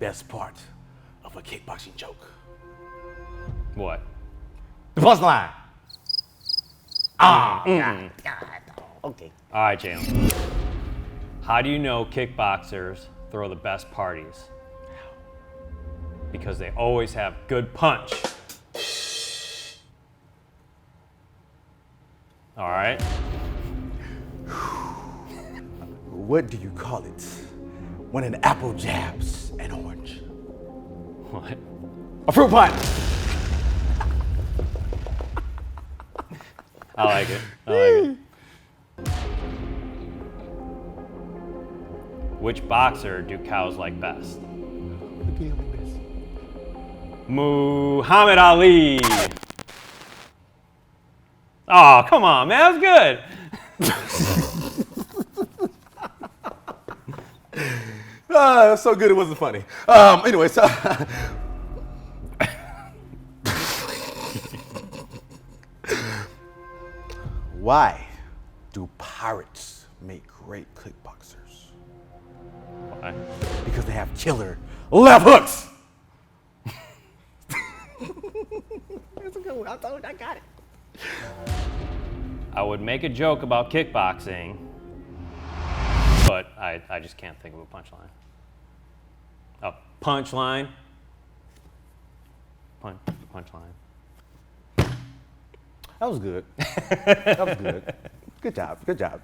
best part of a kickboxing joke? What? The punchline. God. Okay. All right, Jalen. How do you know kickboxers throw the best parties? Because they always have good punch. All right. What do you call it when an apple jabs an orange? What? A fruit punch. I like it. I like it. Which boxer do cows like best? Muhammad Ali. Oh, come on, man. That was good. So good it wasn't funny. Anyway, so why do pirates make great kickboxers? Why? Because they have killer left hooks. That's a good one. I thought I got it. I would make a joke about kickboxing, but I just can't think of a punchline. A punchline? Punchline. That was good. That was good. Good job. Good job.